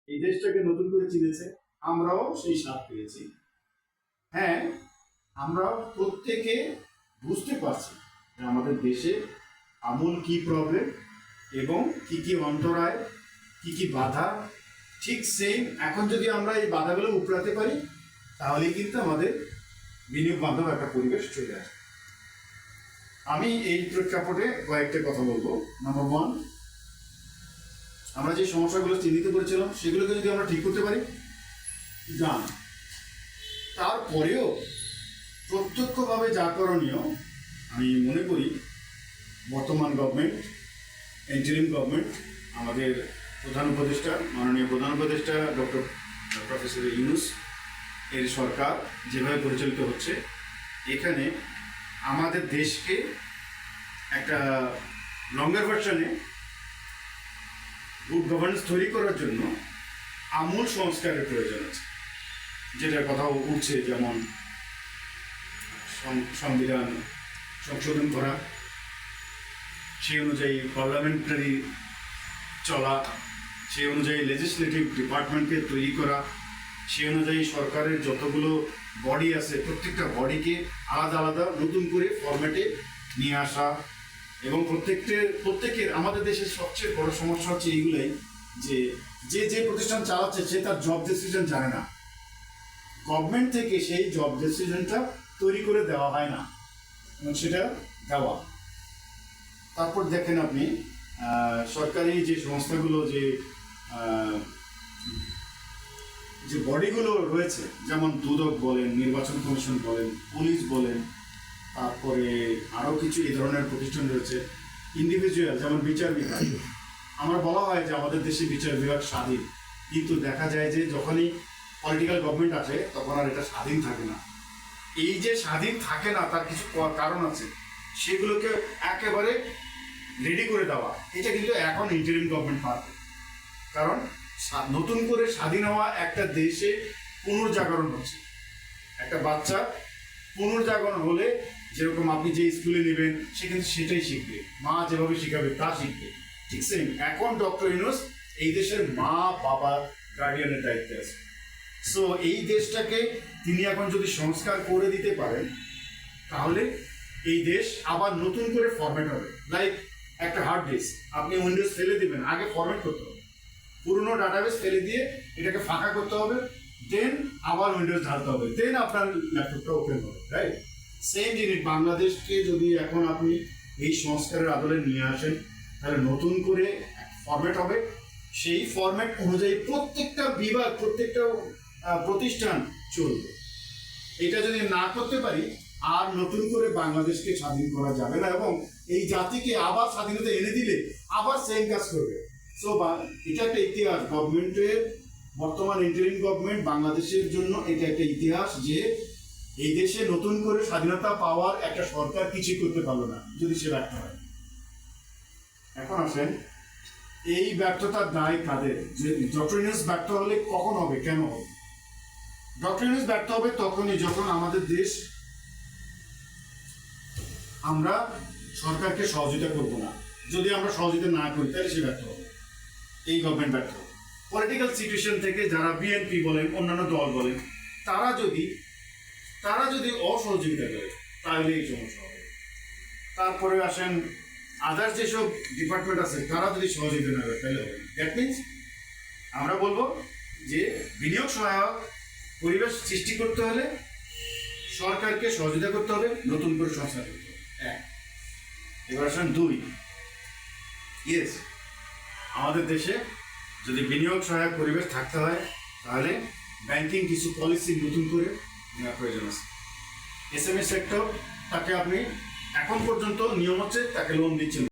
এই দেশটাকে নতুন করে চিনেছে, আমরাও সেই স্বাদ পেয়েছি। হ্যাঁ, আমরা প্রত্যেকে বুঝতে পারছি যে আমাদের দেশে আমূল কি প্রবলেম এবং কি কি অন্তরায়, কি কি বাধা। ঠিক সেম এখন যদি আমরা এই বাধাগুলো উপড়াতে পারি, তাহলেই কিন্তু আমাদের বিনিয়োগ বান্ধব একটা পরিবেশ চলে আসে। আমি এই প্রেক্ষাপটে কয়েকটা কথা বলবো। নাম্বার ওয়ান, আমরা যে সমস্যাগুলো চিহ্নিত করেছিলাম সেগুলোকে যদি আমরা ঠিক করতে পারি, যান। তারপরেও প্রত্যক্ষভাবে যা করণীয়, আমি মনে করি বর্তমান গভর্নমেন্ট, ইন্টারিম গভর্নমেন্ট, আমাদের প্রধান উপদেষ্টা, মাননীয় প্রধান উপদেষ্টা ডক্টর প্রফেসর ইউনূস এর সরকার যেভাবে পরিচালিত হচ্ছে, এখানে আমাদের দেশকে একটা লঙ্গার ভার্সনে গুড গভর্নেন্স তৈরি করার জন্য আমূল সংস্কারের প্রয়োজন আছে। যেটার কথা উঠছে, যেমন সংবিধান সংশোধন করা, সেই অনুযায়ী পার্লামেন্টারি চলা, সেই অনুযায়ী লেজিসলেটিভ ডিপার্টমেন্টকে তৈরি করা, সেই অনুযায়ী সরকারের যতগুলো বডি আছে প্রত্যেকটা বডিকে আলাদা আলাদা নতুন করে ফরম্যাটে নিয়ে আসা। এবং প্রত্যেকের আমাদের দেশের সবচেয়ে বড় সমস্যা হচ্ছে এইগুলাই, যে যে প্রতিষ্ঠান চালাচ্ছে সে তার জব ডিসিশন জানে না। গভর্নমেন্ট থেকে সেই জব ডিসিশনটা তৈরি করে দেওয়া হয় না, এবং সেটা দেওয়া। তারপর দেখেন আপনি সরকারি যে সংস্থাগুলো, যে বডিগুলো রয়েছে, যেমন দুদক বলেন, নির্বাচন কমিশন বলেন, পুলিশ বলেন, তারপরে আরও কিছু এই ধরনের প্রতিষ্ঠান রয়েছে। ইন্ডিভিজুয়াল যেমন বিচার বিভাগ, আমার বলা হয় যে আমাদের দেশে বিচার বিভাগ স্বাধীন, কিন্তু দেখা যায় যে যখনই পলিটিক্যাল গভর্নমেন্ট আসে তখন আর এটা স্বাধীন থাকে না। এই যে স্বাধীন থাকে না তার কিছু কারণ আছে, সেগুলোকে একেবারে রেডি করে দেওয়া, এটা কিন্তু এখন ইন্টারিম গভর্নমেন্ট পারবে। কারণ নতুন করে স্বাধীন হওয়া একটা দেশে পুনর্জাগরণ হচ্ছে। একটা বাচ্চা পুনর্জাগরণ হলে যেরকম আপনি যে স্কুলে নেবেন সে কিন্তু সেটাই শিখবে, মা যেভাবে শিখাবে তা শিখবে। ঠিক সেম এখন ডক্টর ইউনূস এই দেশের মা বাবা গার্ডিয়ানের দায়িত্বে আছে। সো এই দেশটাকে তিনি এখন যদি সংস্কার করে দিতে পারেন, তাহলে এই দেশ আবার নতুন করে ফরম্যাট হবে। লাইক একটা হার্ড ডিস্ক, আপনি উইন্ডোজ ফেলে দিবেন, আগে ফরম্যাট করতে হবে, পুরনো ডাটাবেস ফেলে দিয়ে এটাকে ফাঁকা করতে হবে, দেন আবার উইন্ডোজ ঢালতে হবে, দেন আপনার ল্যাপটপটা ওপেন হবে, রাইট? সেম জিনিস বাংলাদেশকে যদি এখন আপনি এই সংস্কারের আদলে নিয়ে আসেন, তাহলে নতুন করে ফরম্যাট হবে। সেই ফরম্যাট অনুযায়ী প্রত্যেকটা বিভাগ, প্রত্যেকটা প্রতিষ্ঠান চলবে। এটা যদি না করতে পারি, আর নতুন করে বাংলাদেশকে স্বাধীন করা যাবে না, এবং এই জাতিকে আবার স্বাধীনতা এনে দিলে আবার সেম কাজ করবে। সো এটা একটা ইতিহাস, গভর্নমেন্টের বর্তমান ইন্টারিম গভর্নমেন্ট বাংলাদেশের জন্য এটা একটা ইতিহাস, যে এই দেশে নতুন করে স্বাধীনতা পাওয়ার একটা সরকার কিছুই করতে পারলো না যদি সে ব্যর্থ হয়। এখন আসেন, এই ব্যর্থতার দায় কাদের? যে ডক্টর ইউনূস ব্যর্থ হলে কখন হবে, কেন হবে? ডক্টর ইউনূস ব্যর্থ হবে তখনই যখন আমাদের দেশ, আমরা সরকারকে সহযোগিতা করব না। যদি আমরা সহযোগিতা না করি তাহলে সে ব্যর্থ হবে, এই গভর্নমেন্ট ব্যর্থ হবে। পলিটিক্যাল সিচুয়েশন থেকে যারা বিএনপি বলেন, অন্যান্য দল বলেন, তারা যদি অসহযোগিতা করে তাহলে এই সমস্যা হবে। তারপরে আসেন আদার যেসব ডিপার্টমেন্ট আছে তারা যদি সহযোগিতা না করে তাহলে হবে। দ্যাট মিনস আমরা বলবো যে বিনিয়োগ সহায়ক পরিবেশ সৃষ্টি করতে হলে সরকারকে সহযোগিতা করতে হবে, নতুন করে সংস্কার করতে হবে। এক। এবার আসেন দুই, ইয়েস, আমাদের দেশে যদি বিনিয়োগ সহায়ক পরিবেশ থাকতে হয় তাহলে ব্যাংকিং কিছু পলিসি নতুন করে নেওয়ার প্রয়োজন আছে। এসএমই সেক্টর, তাকে আপনি এখন পর্যন্ত নিয়ম হচ্ছে তাকে লোন দিচ্ছেন।